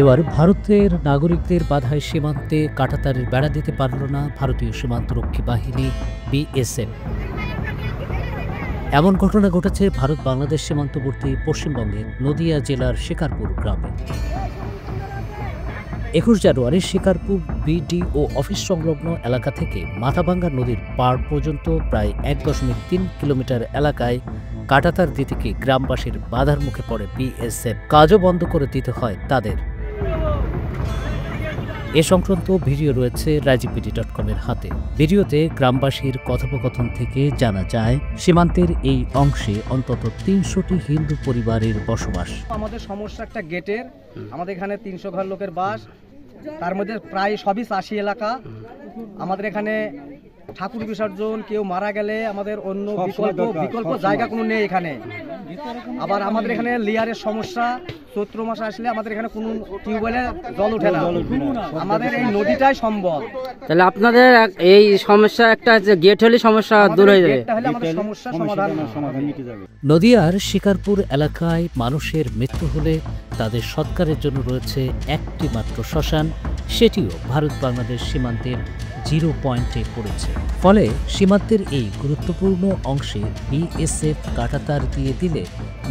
এবার ভারতের নাগরিকদের বাধায় সীমান্তে কাঁটাতারের বেড়া দিতে পারল না ভারতীয় সীমান্তরক্ষী বাহিনী বিএসএফ। এমন ঘটনা ঘটেছে ভারত বাংলাদেশ সীমান্তবর্তী পশ্চিমবঙ্গের নদিয়া জেলার শিকারপুর গ্রামে। 21 জানুয়ারি শিকারপুর বিডিও অফিস সংলগ্ন এলাকা থেকে মাথাভাঙ্গা নদীর পাড় পর্যন্ত প্রায় 1.3 কিলোমিটার এলাকায় কাঁটাতার দিতে গিয়ে গ্রামবাসীর বাধার মুখে পড়ে বিএসএফ। কাজও বন্ধ করে দিতে হয় তাদের। এ সংক্রান্ত ভিডিও রয়েছে রাজীববিডি.com-এর হাতে। ভিডিওতে গ্রামবাসীর কথোপকথন থেকে জানা যায় সীমান্তের এই অংশে অন্তত 300টি হিন্দু পরিবারের বসবাস। আমাদের সমস্যা একটা গেটের, আমাদের এখানে 300 ঘর লোকের বাস, তার মধ্যে প্রায় সবই চাষি এলাকা। আমাদের এখানে ঠাকুর বিসর্জন, কেউ মারা গেলে আমাদের অন্য বিকল্প জায়গা কোনো নেই এখানে। আবার আমাদের এখানে লেয়ারের সমস্যা, চৈত্র মাসে আসলে আমাদের এখানে কোনো টিউবওয়েলে জল ওঠে না, আমাদের এই নদীটাই সম্ভব। তাহলে আপনাদের এই সমস্যা একটা গেট হলে সমস্যা দূর হয়ে যাবে, সমস্যা সমাধান যাবে। নদিয়ার শিকারপুর এলাকায় মানুষের মৃত্যু হলে তাদের সৎকারের জন্য রয়েছে একটি মাত্র শ্মশান, সেটিও ভারত বাংলাদেশ সীমান্তের 0 পয়েন্টে পড়েছে। ফলে সীমান্তের এই গুরুত্বপূর্ণ অংশে বিএসএফ কাঁটাতার দিয়ে দিলে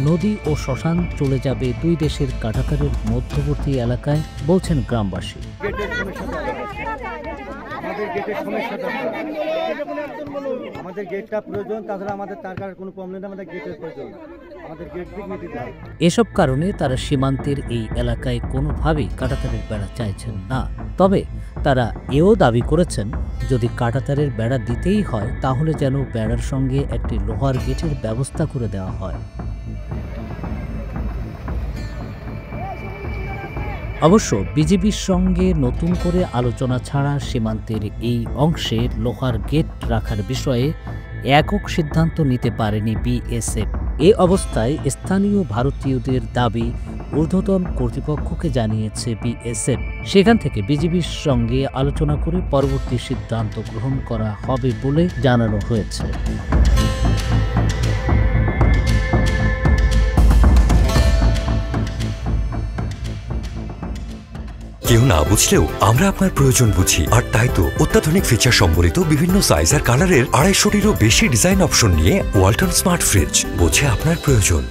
নদী ও শ্মশান চলে যাবে দুই দেশের কাঁটাতারের মধ্যবর্তী এলাকায়, বলছেন গ্রামবাসী। আমাদের গেটটা প্রয়োজন, তাছাড়া আমাদের টাকার কোনো প্রবলেম নেই, আমাদের গেটের প্রয়োজন, আমাদের গেট দিক নিতে হবে। এসব কারণে তারা সীমান্তের এই এলাকায় কোনোভাবেই কাঁটাতারের বেড়া চাইছেন না। তবে তারা এও দাবি করেছেন যদি কাঁটাতারের বেড়া দিতেই হয় তাহলে যেন বেড়ার সঙ্গে একটি লোহার গেটের ব্যবস্থা করে দেওয়া হয়। অবশ্য বিজেপির সঙ্গে নতুন করে আলোচনা ছাড়া সীমান্তের এই অংশে লোহার গেট রাখার বিষয়ে একক সিদ্ধান্ত নিতে পারেনি বিএসএফ। এ অবস্থায় স্থানীয় ভারতীয়দের দাবি ঊর্ধ্বতন কর্তৃপক্ষকে জানিয়েছে বিএসএফ। সেখান থেকে বিজেপির সঙ্গে আলোচনা করে পরবর্তী সিদ্ধান্ত গ্রহণ করা হবে বলে জানানো হয়েছে। কেউ না বুঝলেও আমরা আপনার প্রয়োজন বুঝি, আর তাই তো অত্যাধুনিক ফিচার সম্বলিত বিভিন্ন সাইজ আর কালারের 250-টিরও বেশি ডিজাইন অপশন নিয়ে ওয়ালটন স্মার্ট ফ্রিজ বোঝে আপনার প্রয়োজন।